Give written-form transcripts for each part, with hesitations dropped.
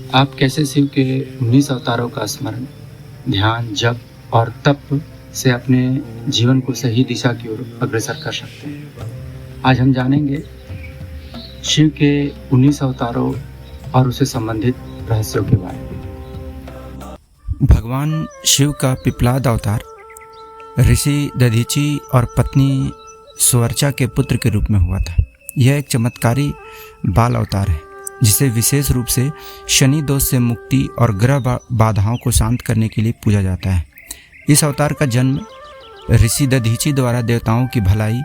आप कैसे शिव के 19 अवतारों का स्मरण, ध्यान, जप और तप से अपने जीवन को सही दिशा की ओर अग्रसर कर सकते हैं। आज हम जानेंगे शिव के 19 अवतारों और उससे संबंधित रहस्यों के बारे में। भगवान शिव का पिपलाद अवतार ऋषि दधीची और पत्नी सुवर्चा के पुत्र के रूप में हुआ था। यह एक चमत्कारी बाल अवतार है जिसे विशेष रूप से शनि दोष से मुक्ति और ग्रह बाधाओं को शांत करने के लिए पूजा जाता है। इस अवतार का जन्म ऋषि दधीची द्वारा देवताओं की भलाई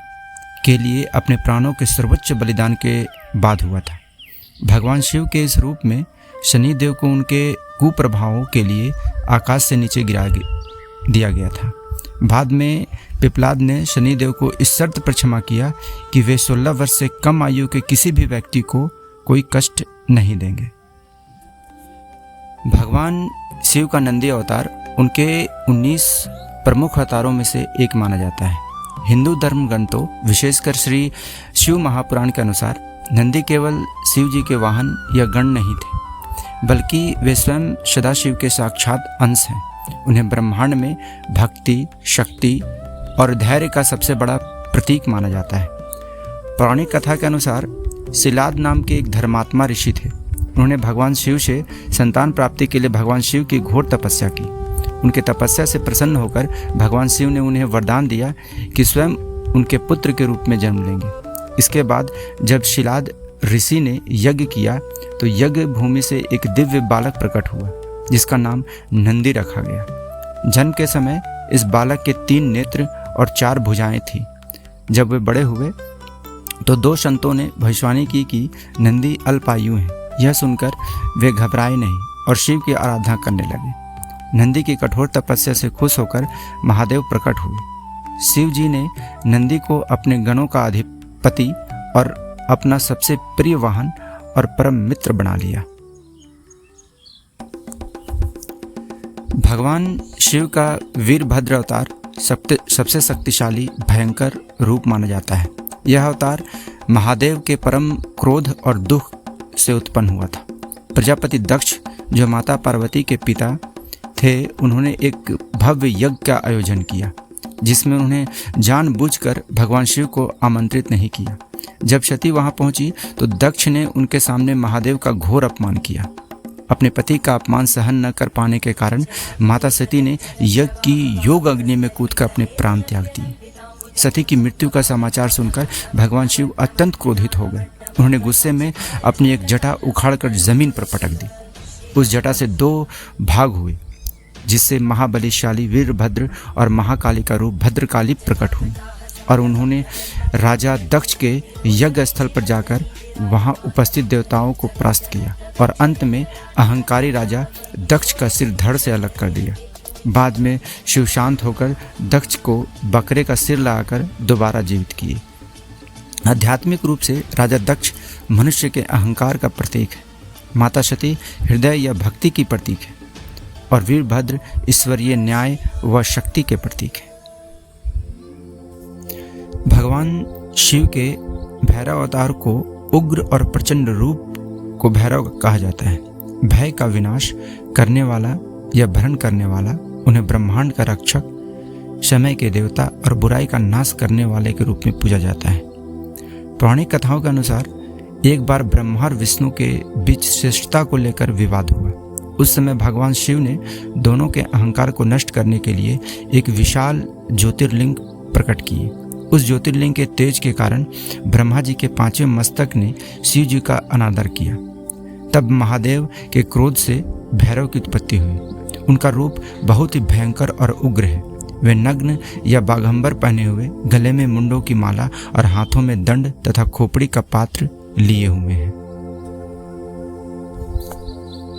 के लिए अपने प्राणों के सर्वोच्च बलिदान के बाद हुआ था। भगवान शिव के इस रूप में शनि देव को उनके कुप्रभावों के लिए आकाश से नीचे गिरा दिया गया था। बाद में पिपलाद ने शनि देव को इस शर्त पर क्षमा किया कि वे 16 वर्ष से कम आयु के किसी भी व्यक्ति को कोई कष्ट नहीं देंगे। भगवान शिव का नंदी अवतार उनके 19 प्रमुख अवतारों में से एक माना जाता है। हिंदू धर्म ग्रंथों विशेषकर श्री शिव महापुराण के अनुसार नंदी केवल शिव जी के वाहन या गण नहीं थे, बल्कि वे स्वयं सदाशिव के साक्षात अंश हैं। उन्हें ब्रह्मांड में भक्ति, शक्ति और धैर्य का सबसे बड़ा प्रतीक माना जाता है। पौराणिक कथा के अनुसार शिलाद नाम के एक धर्मात्मा ऋषि थे। उन्होंने भगवान शिव से संतान प्राप्ति के लिए भगवान शिव की घोर तपस्या की। उनके तपस्या से प्रसन्न होकर भगवान शिव ने उन्हें वरदान दिया कि स्वयं उनके पुत्र के रूप में जन्म लेंगे। इसके बाद जब शिलाद ऋषि ने यज्ञ किया तो यज्ञ भूमि से एक दिव्य बालक प्रकट हुआ जिसका नाम नंदी रखा गया। जन्म के समय इस बालक के 3 नेत्र और 4 भुजाएं थीं। जब वे बड़े हुए तो 2 संतों ने भविष्यवाणी की कि नंदी अल्पायु हैं। यह सुनकर वे घबराए नहीं और शिव की आराधना करने लगे। नंदी की कठोर तपस्या से खुश होकर महादेव प्रकट हुए। शिव जी ने नंदी को अपने गणों का अधिपति और अपना सबसे प्रिय वाहन और परम मित्र बना लिया। भगवान शिव का वीरभद्र अवतार सबसे शक्तिशाली भयंकर रूप माना जाता है। यह अवतार महादेव के परम क्रोध और दुख से उत्पन्न हुआ था। प्रजापति दक्ष जो माता पार्वती के पिता थे, उन्होंने एक भव्य यज्ञ का आयोजन किया जिसमें उन्हें जानबूझकर भगवान शिव को आमंत्रित नहीं किया। जब सती वहां पहुंची तो दक्ष ने उनके सामने महादेव का घोर अपमान किया। अपने पति का अपमान सहन न कर पाने के कारण माता सती ने यज्ञ की योग अग्नि में कूदकर अपने प्राण त्याग दिए। सती की मृत्यु का समाचार सुनकर भगवान शिव अत्यंत क्रोधित हो गए। उन्होंने गुस्से में अपनी एक जटा उखाड़कर जमीन पर पटक दी। उस जटा से 2 भाग हुए जिससे महाबलिशाली वीरभद्र और महाकाली का रूप भद्रकाली प्रकट हुई और उन्होंने राजा दक्ष के यज्ञ स्थल पर जाकर वहां उपस्थित देवताओं को परास्त किया और अंत में अहंकारी राजा दक्ष का सिर धड़ से अलग कर दिया। बाद में शिव शांत होकर दक्ष को बकरे का सिर लगाकर दोबारा जीवित किए। आध्यात्मिक रूप से राजा दक्ष मनुष्य के अहंकार का प्रतीक है। माता सती हृदय या भक्ति की प्रतीक है और वीरभद्र ईश्वरीय न्याय व शक्ति के प्रतीक है। भगवान शिव के भैरव अवतार को उग्र और प्रचंड रूप को भैरव कहा जाता है। भय का विनाश करने वाला या भरण करने वाला, उन्हें ब्रह्मांड का रक्षक, समय के देवता और बुराई का नाश करने वाले के रूप में पूजा जाता है। पौराणिक कथाओं के अनुसार एक बार ब्रह्मा और विष्णु के बीच श्रेष्ठता को लेकर विवाद हुआ। उस समय भगवान शिव ने दोनों के अहंकार को नष्ट करने के लिए एक विशाल ज्योतिर्लिंग प्रकट किए। उस ज्योतिर्लिंग के तेज के कारण ब्रह्मा जी के 5वें मस्तक ने शिव जी का अनादर किया। तब महादेव के क्रोध से भैरव की उत्पत्ति हुई। उनका रूप बहुत ही भयंकर और उग्र है। वे नग्न या बाघंबर पहने हुए, गले में मुंडों की माला और हाथों में दंड तथा खोपड़ी का पात्र लिए हुए हैं।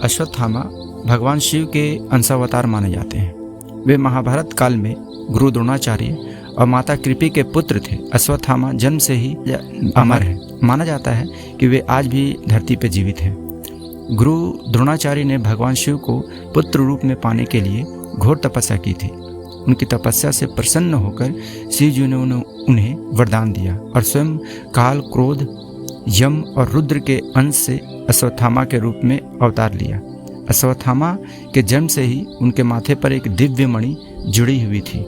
अश्वत्थामा भगवान शिव के अंशावतार माने जाते हैं। वे महाभारत काल में गुरु द्रोणाचार्य और माता कृपी के पुत्र थे। अश्वत्थामा जन्म से ही अमर है। माना जाता है कि वे आज भी धरती पर जीवित हैं। गुरु द्रोणाचार्य ने भगवान शिव को पुत्र रूप में पाने के लिए घोर तपस्या की थी। उनकी तपस्या से प्रसन्न होकर शिव जी ने उन्हें वरदान दिया और स्वयं काल, क्रोध, यम और रुद्र के अंश से अश्वत्थामा के रूप में अवतार लिया। अश्वत्थामा के जन्म से ही उनके माथे पर एक दिव्य मणि जुड़ी हुई थी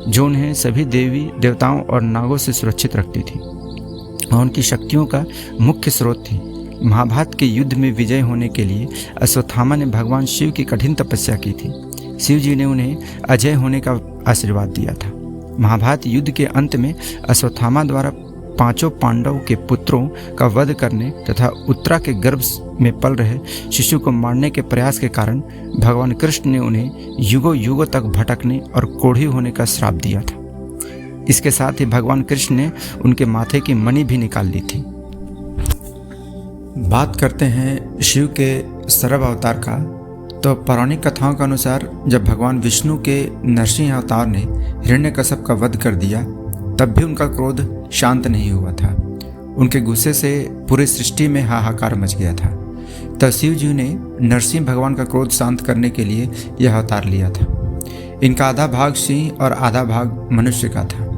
जो उन्हें सभी देवी देवताओं और नागों से सुरक्षित रखती थी और उनकी शक्तियों का मुख्य स्रोत थी। महाभारत के युद्ध में विजय होने के लिए अश्वत्थामा ने भगवान शिव की कठिन तपस्या की थी। शिव जी ने उन्हें अजय होने का आशीर्वाद दिया था। महाभारत युद्ध के अंत में अश्वत्थामा द्वारा 5 पांडवों के पुत्रों का वध करने तथा उत्तरा के गर्भ में पल रहे शिशु को मारने के प्रयास के कारण भगवान कृष्ण ने उन्हें युगों युगों तक भटकने और कोढ़ी होने का श्राप दिया था। इसके साथ ही भगवान कृष्ण ने उनके माथे की मणि भी निकाल ली थी। बात करते हैं शिव के सरव अवतार का, तो पौराणिक कथाओं के अनुसार जब भगवान विष्णु के नरसिंह अवतार ने हिरण्यकश्यप का वध कर दिया तब भी उनका क्रोध शांत नहीं हुआ था। उनके गुस्से से पूरी सृष्टि में हाहाकार मच गया था। तब शिव जी ने नरसिंह भगवान का क्रोध शांत करने के लिए यह अवतार लिया था। इनका आधा भाग सिंह और आधा भाग मनुष्य का था।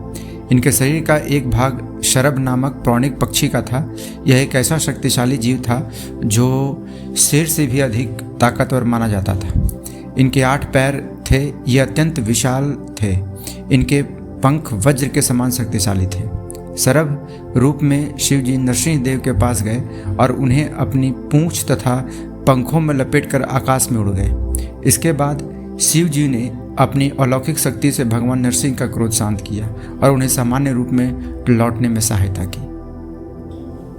इनके शरीर का एक भाग शरभ नामक पौराणिक पक्षी का था। यह एक ऐसा शक्तिशाली जीव था जो शेर से भी अधिक ताकतवर माना जाता था। इनके 8 पैर थे। ये अत्यंत विशाल थे। इनके पंख वज्र के समान शक्तिशाली थे। शरभ रूप में शिव जी नरसिंह देव के पास गए और उन्हें अपनी पूंछ तथा पंखों में लपेटकर आकाश में उड़ गए। इसके बाद शिव जी ने अपनी अलौकिक शक्ति से भगवान नरसिंह का क्रोध शांत किया और उन्हें सामान्य रूप में लौटने में सहायता की।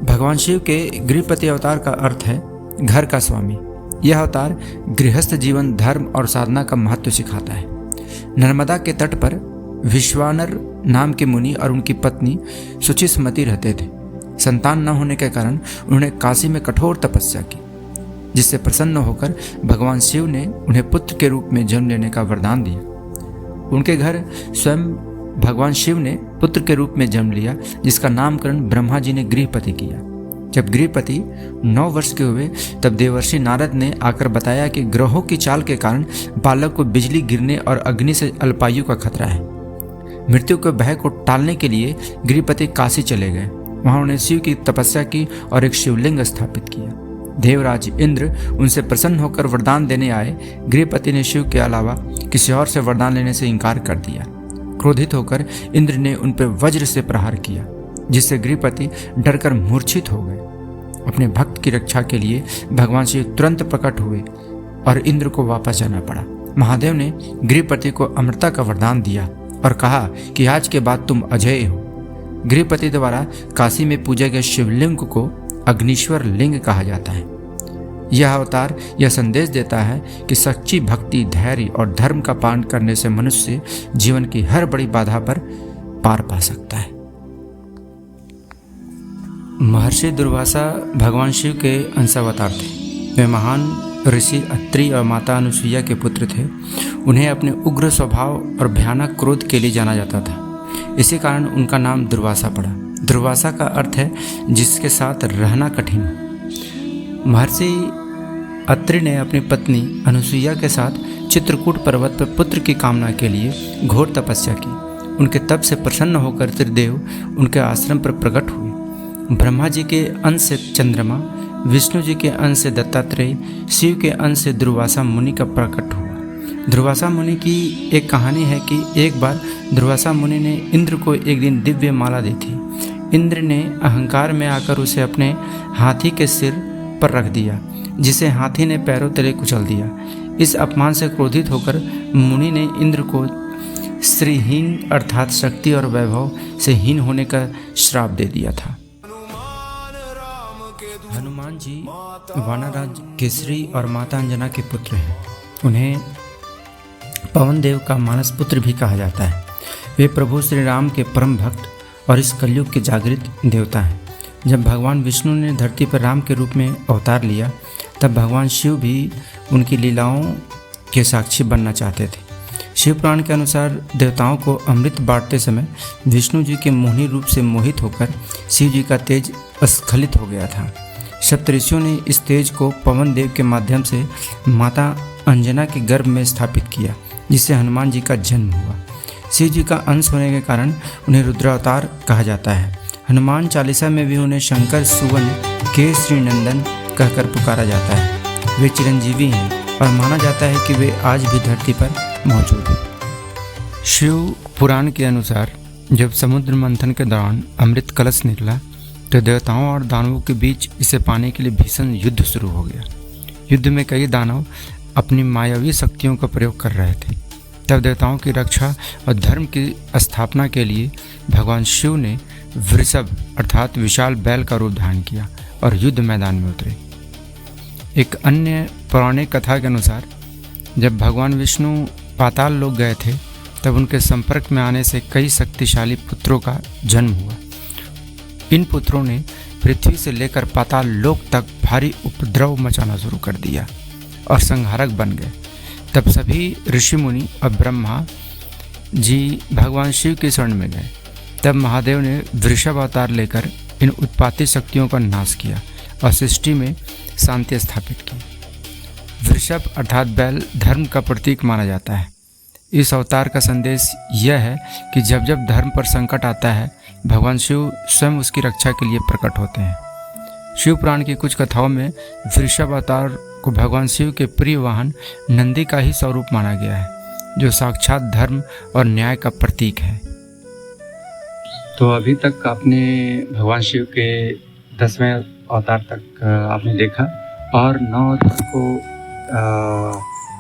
भगवान शिव के गृहपति अवतार का अर्थ है घर का स्वामी। यह अवतार गृहस्थ जीवन, धर्म और साधना का महत्व सिखाता है। नर्मदा के तट पर विश्वानर नाम के मुनि और उनकी पत्नी सुचिस्मति रहते थे। संतान न होने के कारण उन्होंने काशी में कठोर तपस्या की, जिससे प्रसन्न होकर भगवान शिव ने उन्हें पुत्र के रूप में जन्म लेने का वरदान दिया। उनके घर स्वयं भगवान शिव ने पुत्र के रूप में जन्म लिया, जिसका नामकरण ब्रह्मा जी ने गृहपति किया। जब गृहपति 9 वर्ष के हुए तब देवर्षि नारद ने आकर बताया कि ग्रहों की चाल के कारण बालक को बिजली गिरने और अग्नि से अल्पायु का खतरा है। मृत्यु के भय को टालने के लिए गृहपति काशी चले गए। वहां उन्होंने शिव की तपस्या की और एक शिवलिंग स्थापित किया। देवराज इंद्र उनसे प्रसन्न होकर वरदान देने आए। गृहपति ने शिव के अलावा किसी और से वरदान लेने से इनकार कर दिया। क्रोधित होकर इंद्र ने उन पर वज्र से प्रहार किया, जिससे गृहपति डरकर मूर्छित हो गए। अपने भक्त की रक्षा के लिए भगवान शिव तुरंत प्रकट हुए और इंद्र को वापस जाना पड़ा। महादेव ने गृहपति को अमरता का वरदान दिया और कहा कि आज के बाद तुम अजय हो। गृहपति द्वारा काशी में पूजे गए शिवलिंग को अग्निश्वर लिंग कहा जाता है। यह अवतार यह संदेश देता है कि सच्ची भक्ति, धैर्य और धर्म का पालन करने से मनुष्य जीवन की हर बड़ी बाधा पर पार पा सकता है। महर्षि दुर्वासा भगवान शिव के अंशावतार थे। वे महान ऋषि अत्रि और माता अनुसुईया के पुत्र थे। उन्हें अपने उग्र स्वभाव और भयानक क्रोध के लिए जाना जाता था। इसी कारण उनका नाम दुर्वासा पड़ा। दुर्वासा का अर्थ है जिसके साथ रहना कठिन हो। महर्षि अत्रि ने अपनी पत्नी अनुसुईया के साथ चित्रकूट पर्वत पर पुत्र की कामना के लिए घोर तपस्या की। उनके तप से प्रसन्न होकर त्रिदेव उनके आश्रम पर प्रकट हुए। ब्रह्मा जी के अंश से चंद्रमा, विष्णु जी के अंश से दत्तात्रेय, शिव के अंश से दुर्वासा मुनि का प्रकट हुआ। दुर्वासा मुनि की एक कहानी है कि एक बार दुर्वासा मुनि ने इंद्र को एक दिन दिव्य माला दी थी। इंद्र ने अहंकार में आकर उसे अपने हाथी के सिर पर रख दिया, जिसे हाथी ने पैरों तले कुचल दिया। इस अपमान से क्रोधित होकर मुनि ने इंद्र को श्रीहीन अर्थात शक्ति और वैभव से हीन होने का श्राप दे दिया था। हनुमान जी वानराज केसरी और माता अंजना के पुत्र हैं। उन्हें पवन देव का मानस पुत्र भी कहा जाता है। वे प्रभु श्री राम के परम भक्त और इस कलयुग के जागृत देवता हैं। जब भगवान विष्णु ने धरती पर राम के रूप में अवतार लिया तब भगवान शिव भी उनकी लीलाओं के साक्षी बनना चाहते थे। शिव पुराण के अनुसार देवताओं को अमृत बांटते समय विष्णु जी के मोहिनी रूप से मोहित होकर शिव जी का तेज स्खलित हो गया था। सप्तऋषियों ने इस तेज को पवन देव के माध्यम से माता अंजना के गर्भ में स्थापित किया, जिससे हनुमान जी का जन्म हुआ। शिव जी का अंश होने के कारण उन्हें रुद्रावतार कहा जाता है। हनुमान चालीसा में भी उन्हें शंकर सुवन केसरी नंदन कहकर पुकारा जाता है। वे चिरंजीवी हैं और माना जाता है कि वे आज भी धरती पर मौजूद हैं। शिव पुराण के अनुसार जब समुद्र मंथन के दौरान अमृत कलश निकला तो देवताओं और दानवों के बीच इसे पाने के लिए भीषण युद्ध शुरू हो गया। युद्ध में कई दानव अपनी मायावी शक्तियों का प्रयोग कर रहे थे। तब देवताओं की रक्षा और धर्म की स्थापना के लिए भगवान शिव ने वृषभ अर्थात विशाल बैल का रूप धारण किया और युद्ध मैदान में उतरे। एक अन्य पौराणिक कथा के अनुसार जब भगवान विष्णु पाताल लोक गए थे तब उनके संपर्क में आने से कई शक्तिशाली पुत्रों का जन्म हुआ। इन पुत्रों ने पृथ्वी से लेकर पाताल लोक तक भारी उपद्रव मचाना शुरू कर दिया और संहारक बन गए। तब सभी ऋषि मुनि और ब्रह्मा जी भगवान शिव के शरण में गए। तब महादेव ने वृषभ अवतार लेकर इन उत्पाती शक्तियों का नाश किया और सृष्टि में शांति स्थापित की। वृषभ अर्थात बैल धर्म का प्रतीक माना जाता है। इस अवतार का संदेश यह है कि जब जब धर्म पर संकट आता है भगवान शिव स्वयं उसकी रक्षा के लिए प्रकट होते हैं। शिव पुराण की कुछ कथाओं में वृषभ अवतार को भगवान शिव के प्रिय वाहन नंदी का ही स्वरूप माना गया है, जो साक्षात धर्म और न्याय का प्रतीक है। तो अभी तक आपने भगवान शिव के 10वें अवतार तक आपने देखा और 9 अवतार को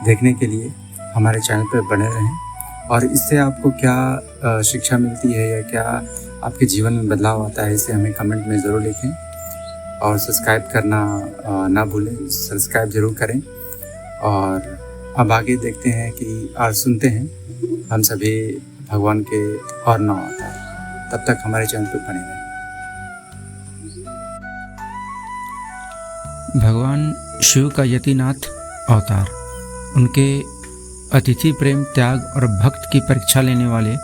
देखने के लिए हमारे चैनल पर बने रहें। और इससे आपको क्या शिक्षा मिलती है या क्या आपके जीवन में बदलाव आता है, इसे हमें कमेंट में ज़रूर लिखें और सब्सक्राइब करना ना भूलें। सब्सक्राइब ज़रूर करें और अब आगे देखते हैं कि और सुनते हैं हम सभी भगवान के और 9 अवतार। तब तक हमारे चैनल पर बने रहें। भगवान शिव का यतिनाथ अवतार उनके अतिथि प्रेम, त्याग और भक्त की परीक्षा लेने वाले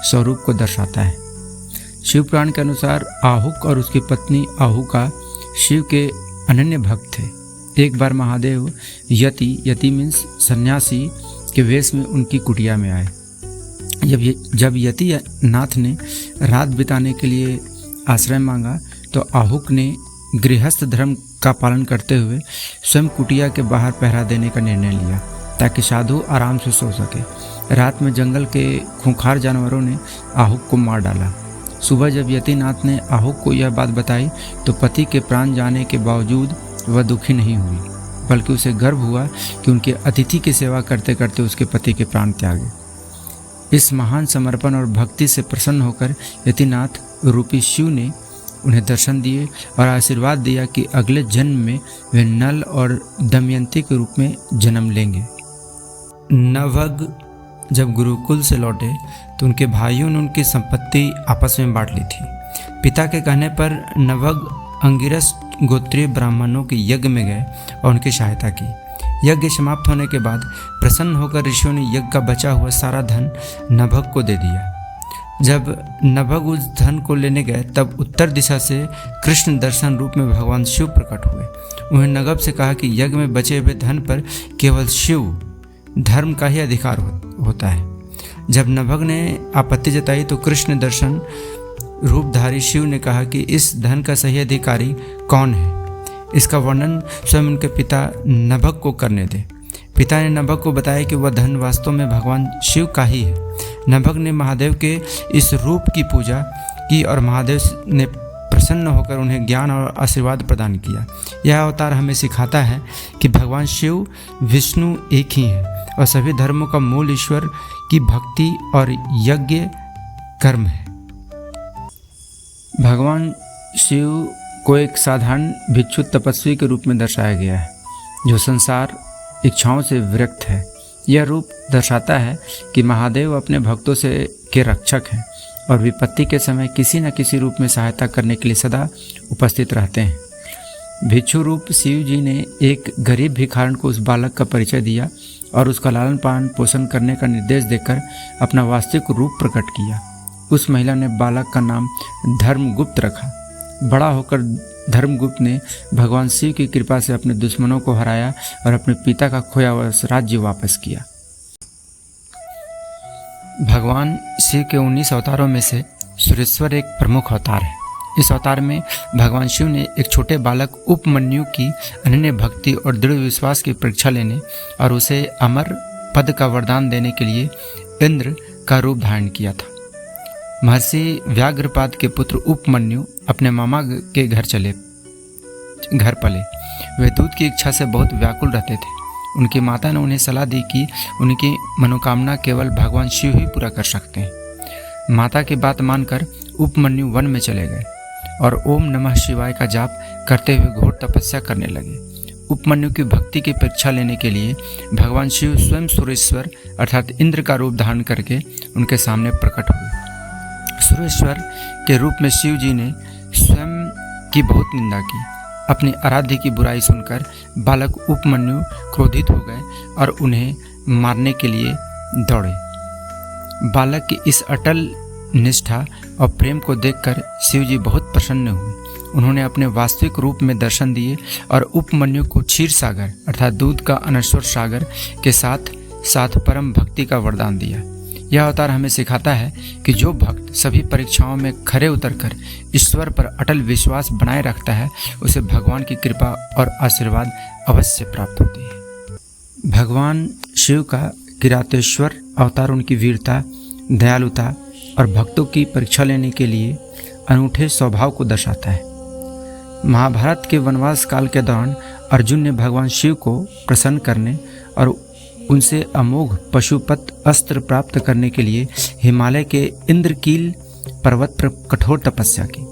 स्वरूप को दर्शाता है। शिव पुराण के अनुसार आहुक और उसकी पत्नी आहुका शिव के अनन्य भक्त थे। एक बार महादेव यति मीन्स सन्यासी के वेश में उनकी कुटिया में आए। जब यति नाथ ने रात बिताने के लिए आश्रय मांगा तो आहुक ने गृहस्थ धर्म का पालन करते हुए स्वयं कुटिया के बाहर पहरा देने का निर्णय लिया ताकि साधु आराम से सो सके। रात में जंगल के खूंखार जानवरों ने आहुक को मार डाला। सुबह जब यतिनाथ ने आहुक को यह बात बताई तो पति के प्राण जाने के बावजूद वह दुखी नहीं हुई, बल्कि उसे गर्व हुआ कि उनके अतिथि की सेवा करते करते उसके पति के प्राण त्यागे। इस महान समर्पण और भक्ति से प्रसन्न होकर यतिनाथ रूपी शिव ने उन्हें दर्शन दिए और आशीर्वाद दिया कि अगले जन्म में वे नल और दमयंती के रूप में जन्म लेंगे। नवग जब गुरुकुल से लौटे तो उनके भाइयों ने उनकी संपत्ति आपस में बांट ली थी। पिता के कहने पर नवग अंगिरस गोत्रीय ब्राह्मणों के यज्ञ में गए और उनकी सहायता की। यज्ञ समाप्त होने के बाद प्रसन्न होकर ऋषियों ने यज्ञ का बचा हुआ सारा धन नभग को दे दिया। जब नभग उस धन को लेने गए तब उत्तर दिशा से कृष्ण दर्शन रूप में भगवान शिव प्रकट हुए। उन्हें नभग से कहा कि यज्ञ में बचे हुए धन पर केवल शिव धर्म का ही अधिकार होता है। जब नभग ने आपत्ति जताई तो कृष्ण दर्शन रूपधारी शिव ने कहा कि इस धन का सही अधिकारी कौन है, इसका वर्णन स्वयं उनके पिता नभग को करने दे। पिता ने नभग को बताया कि वह धन वास्तव में भगवान शिव का ही है। नभग ने महादेव के इस रूप की पूजा की और महादेव ने प्रसन्न होकर उन्हें ज्ञान और आशीर्वाद प्रदान किया। यह अवतार हमें सिखाता है कि भगवान शिव विष्णु एक ही हैं और सभी धर्मों का मूल ईश्वर की भक्ति और यज्ञ कर्म है। भगवान शिव को एक साधारण भिक्षु तपस्वी के रूप में दर्शाया गया है जो संसार इच्छाओं से विरक्त है। यह रूप दर्शाता है कि महादेव अपने भक्तों से के रक्षक हैं और विपत्ति के समय किसी न किसी रूप में सहायता करने के लिए सदा उपस्थित रहते हैं। भिक्षु रूप शिव जी ने एक गरीब भिखारन को उस बालक का परिचय दिया और उसका लालन पालन पोषण करने का निर्देश देकर अपना वास्तविक रूप प्रकट किया। उस महिला ने बालक का नाम धर्मगुप्त रखा। बड़ा होकर धर्मगुप्त ने भगवान शिव की कृपा से अपने दुश्मनों को हराया और अपने पिता का खोया हुआ राज्य वापस किया। भगवान शिव के 19 अवतारों में से सुरेश्वर एक प्रमुख अवतार है। इस अवतार में भगवान शिव ने एक छोटे बालक उपमन्यु की अनन्य भक्ति और दृढ़ विश्वास की परीक्षा लेने और उसे अमर पद का वरदान देने के लिए इंद्र का रूप धारण किया था। महर्षि व्याघ्रपाद के पुत्र उपमन्यु अपने मामा के घर पले। वे दूध की इच्छा से बहुत व्याकुल रहते थे। उनकी माता ने उन्हें सलाह दी कि उनकी मनोकामना केवल भगवान शिव ही पूरा कर सकते हैं। माता की बात मानकर उपमन्यु वन में चले गए और ओम नमः शिवाय का जाप करते हुए घोर तपस्या करने लगे। उपमन्यु की भक्ति की परीक्षा लेने के लिए भगवान शिव स्वयं सुरेश्वर अर्थात इंद्र का रूप धारण करके उनके सामने प्रकट हुए। सुरेश्वर के रूप में शिव जी ने स्वयं की बहुत निंदा की। अपनी आराध्य की बुराई सुनकर बालक उपमन्यु क्रोधित हो गए और उन्हें मारने के लिए दौड़े। बालक की इस अटल निष्ठा और प्रेम को देखकर शिव जी बहुत प्रसन्न हुए। उन्होंने अपने वास्तविक रूप में दर्शन दिए और उपमन्यु को क्षीर सागर अर्थात दूध का अनश्वर सागर के साथ साथ परम भक्ति का वरदान दिया। यह अवतार हमें सिखाता है कि जो भक्त सभी परीक्षाओं में खरे उतरकर ईश्वर पर अटल विश्वास बनाए रखता है उसे भगवान की कृपा और आशीर्वाद अवश्य प्राप्त होती है। भगवान शिव का किरातेश्वर अवतार उनकी वीरता, दयालुता और भक्तों की परीक्षा लेने के लिए अनूठे स्वभाव को दर्शाता है। महाभारत के वनवास काल के दौरान अर्जुन ने भगवान शिव को प्रसन्न करने और उनसे अमोघ पशुपत अस्त्र प्राप्त करने के लिए हिमालय के इंद्रकील पर्वत पर कठोर तपस्या की।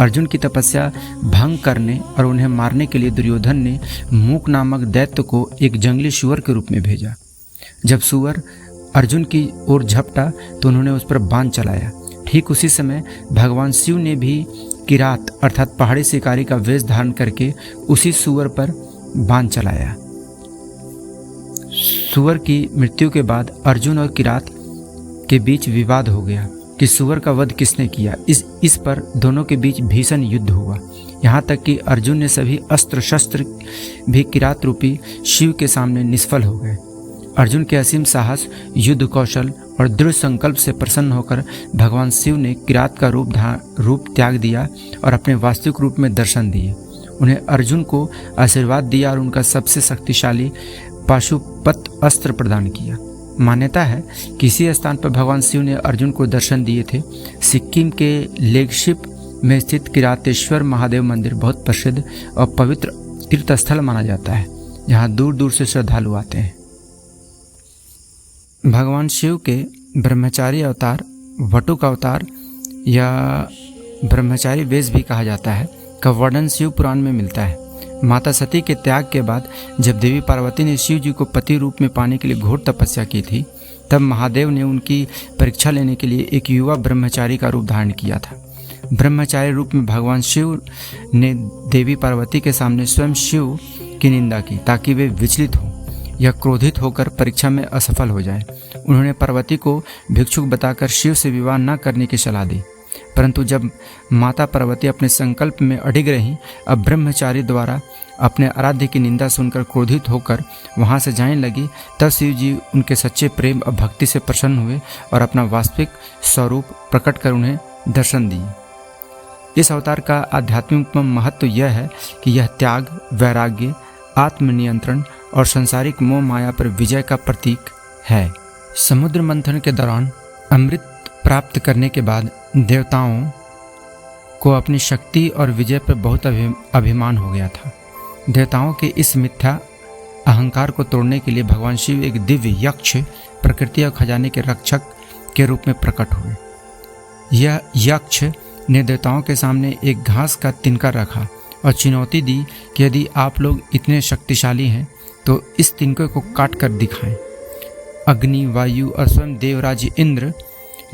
अर्जुन की तपस्या भंग करने और उन्हें मारने के लिए दुर्योधन ने मूक नामक दैत्य को एक जंगली सुअर के रूप में भेजा। जब सुअर अर्जुन की ओर झपटा तो उन्होंने उस पर बाण चलाया। ठीक उसी समय भगवान शिव ने भी किरात अर्थात पहाड़ी शिकारी का वेश धारण करके उसी सुअर पर बाण चलाया। सुअर की मृत्यु के बाद अर्जुन और किरात के बीच विवाद हो गया कि सुअर का वध किसने किया। इस पर दोनों के बीच भीषण युद्ध हुआ। यहाँ तक कि अर्जुन ने सभी अस्त्र शस्त्र भी किरात रूपी शिव के सामने निष्फल हो गए। अर्जुन के असीम साहस, युद्ध कौशल और दृढ़ संकल्प से प्रसन्न होकर भगवान शिव ने किरात का रूप त्याग दिया और अपने वास्तविक रूप में दर्शन दिए। उन्हें अर्जुन को आशीर्वाद दिया और उनका सबसे शक्तिशाली पाशुपत अस्त्र प्रदान किया। मान्यता है कि इसी स्थान पर भगवान शिव ने अर्जुन को दर्शन दिए थे। सिक्किम के लेगशिप में स्थित किरातेश्वर महादेव मंदिर बहुत प्रसिद्ध और पवित्र तीर्थस्थल माना जाता है, जहाँ दूर दूर से श्रद्धालु आते हैं। भगवान शिव के ब्रह्मचारी अवतार, वटुक अवतार या ब्रह्मचारी वेश भी कहा जाता है, का वर्णन शिव पुराण में मिलता है। माता सती के त्याग के बाद जब देवी पार्वती ने शिव जी को पति रूप में पाने के लिए घोर तपस्या की थी, तब महादेव ने उनकी परीक्षा लेने के लिए एक युवा ब्रह्मचारी का रूप धारण किया था। ब्रह्मचारी रूप में भगवान शिव ने देवी पार्वती के सामने स्वयं शिव की निंदा की ताकि वे विचलित हों या क्रोधित होकर परीक्षा में असफल हो जाए। उन्होंने पार्वती को भिक्षुक बताकर शिव से विवाह न करने की सलाह दी, परंतु जब माता पार्वती अपने संकल्प में अडिग रहीं, अब ब्रह्मचारी द्वारा अपने आराध्य की निंदा सुनकर क्रोधित होकर वहां से जाने लगी, तब शिव जी उनके सच्चे प्रेम और भक्ति से प्रसन्न हुए और अपना वास्तविक स्वरूप प्रकट कर उन्हें दर्शन दिए। इस अवतार का आध्यात्मिक महत्व यह है कि यह त्याग, वैराग्य, आत्मनियंत्रण और सांसारिक मोह माया पर विजय का प्रतीक है। समुद्र मंथन के दौरान अमृत प्राप्त करने के बाद देवताओं को अपनी शक्ति और विजय पर बहुत अभिमान हो गया था। देवताओं के इस मिथ्या अहंकार को तोड़ने के लिए भगवान शिव एक दिव्य यक्ष, प्रकृति और खजाने के रक्षक के रूप में प्रकट हुए। यह यक्ष ने देवताओं के सामने एक घास का तिनका रखा और चुनौती दी कि यदि आप लोग इतने शक्तिशाली हैं तो इस तिनके को काट कर दिखाएं। अग्नि, वायु और स्वयं देवराज इंद्र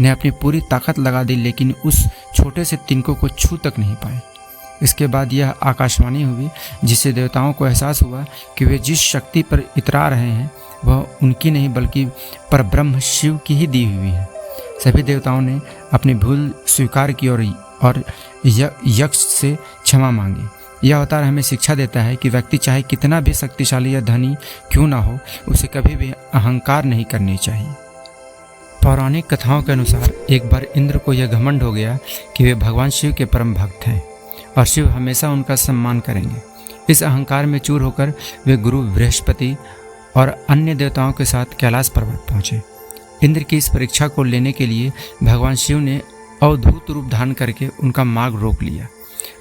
ने अपनी पूरी ताकत लगा दी, लेकिन उस छोटे से तिनकों को छू तक नहीं पाए। इसके बाद यह आकाशवाणी हुई, जिससे देवताओं को एहसास हुआ कि वे जिस शक्ति पर इतरा रहे हैं वह उनकी नहीं बल्कि परब्रह्म शिव की ही दी हुई है। सभी देवताओं ने अपनी भूल स्वीकार की और यक्ष से क्षमा मांगी। यह अवतार हमें शिक्षा देता है कि व्यक्ति चाहे कितना भी शक्तिशाली या धनी क्यों ना हो, उसे कभी भी अहंकार नहीं करनी चाहिए। पौराणिक कथाओं के अनुसार एक बार इंद्र को यह घमंड हो गया कि वे भगवान शिव के परम भक्त हैं और शिव हमेशा उनका सम्मान करेंगे। इस अहंकार में चूर होकर वे गुरु बृहस्पति और अन्य देवताओं के साथ कैलाश पर्वत पहुँचे। इंद्र की इस परीक्षा को लेने के लिए भगवान शिव ने अवधूत रूप धारण करके उनका मार्ग रोक लिया।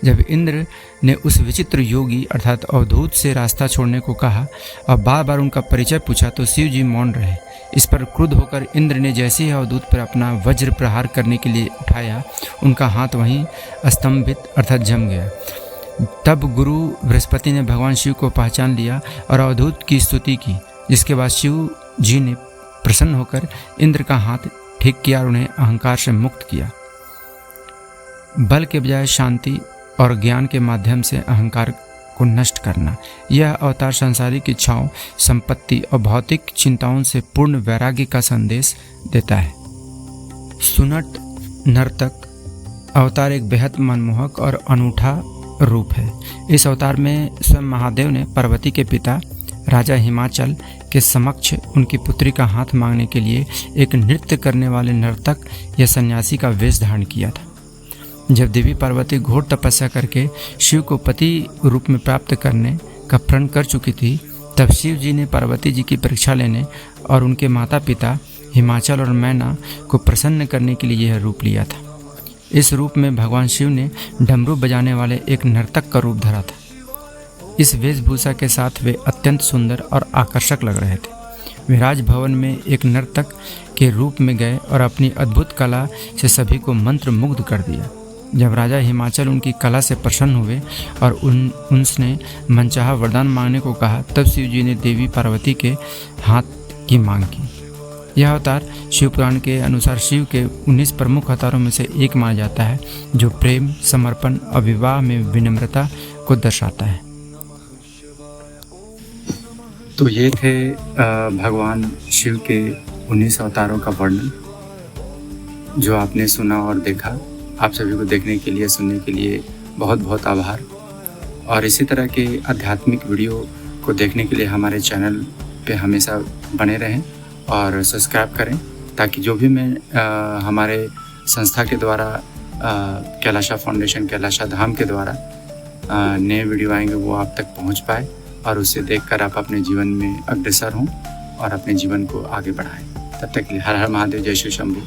जब इंद्र ने उस विचित्र योगी अर्थात अवधूत से रास्ता छोड़ने को कहा और बार बार उनका परिचय पूछा तो शिव जी मौन रहे। इस पर क्रुद्ध होकर इंद्र ने जैसे ही अवधूत पर अपना वज्र प्रहार करने के लिए उठाया, उनका हाथ वहीं स्तंभित अर्थात जम गया। तब गुरु बृहस्पति ने भगवान शिव को पहचान लिया और अवधूत की स्तुति की, जिसके बाद शिव जी ने प्रसन्न होकर इंद्र का हाथ ठीक किया और उन्हें अहंकार से मुक्त किया। बल के बजाय शांति और ज्ञान के माध्यम से अहंकार को नष्ट करना, यह अवतार सांसारिक इच्छाओं, संपत्ति और भौतिक चिंताओं से पूर्ण वैराग्य का संदेश देता है। सुनट नर्तक अवतार एक बेहद मनमोहक और अनूठा रूप है। इस अवतार में स्वयं महादेव ने पार्वती के पिता राजा हिमाचल के समक्ष उनकी पुत्री का हाथ मांगने के लिए एक नृत्य करने वाले नर्तक या सन्यासी का वेश धारण किया था। जब देवी पार्वती घोर तपस्या करके शिव को पति रूप में प्राप्त करने का प्रण कर चुकी थी, तब शिव जी ने पार्वती जी की परीक्षा लेने और उनके माता पिता हिमाचल और मैना को प्रसन्न करने के लिए यह रूप लिया था। इस रूप में भगवान शिव ने डमरू बजाने वाले एक नर्तक का रूप धरा था। इस वेशभूषा के साथ वे अत्यंत सुंदर और आकर्षक लग रहे थे। वे राजभवन में एक नर्तक के रूप में गए और अपनी अद्भुत कला से सभी को मंत्र मुग्ध कर दिया। जब राजा हिमाचल उनकी कला से प्रसन्न हुए और उनसे मनचाहा वरदान मांगने को कहा, तब शिव जी ने देवी पार्वती के हाथ की मांग की। यह अवतार शिव पुराण के अनुसार शिव के 19 प्रमुख अवतारों में से एक माना जाता है, जो प्रेम, समर्पण और विवाह में विनम्रता को दर्शाता है। तो ये थे भगवान शिव के 19 अवतारों का वर्णन जो आपने सुना और देखा। आप सभी को देखने के लिए, सुनने के लिए बहुत बहुत आभार। और इसी तरह के आध्यात्मिक वीडियो को देखने के लिए हमारे चैनल पे हमेशा बने रहें और सब्सक्राइब करें, ताकि जो भी मैं हमारे संस्था के द्वारा कैलाशा फाउंडेशन, कैलाशा धाम के द्वारा नए वीडियो आएंगे वो आप तक पहुंच पाए और उसे देखकर आप अपने जीवन में अग्रसर हों और अपने जीवन को आगे बढ़ाएं। तब तक के लिए हर हर महादेव, जय श्री शंभू।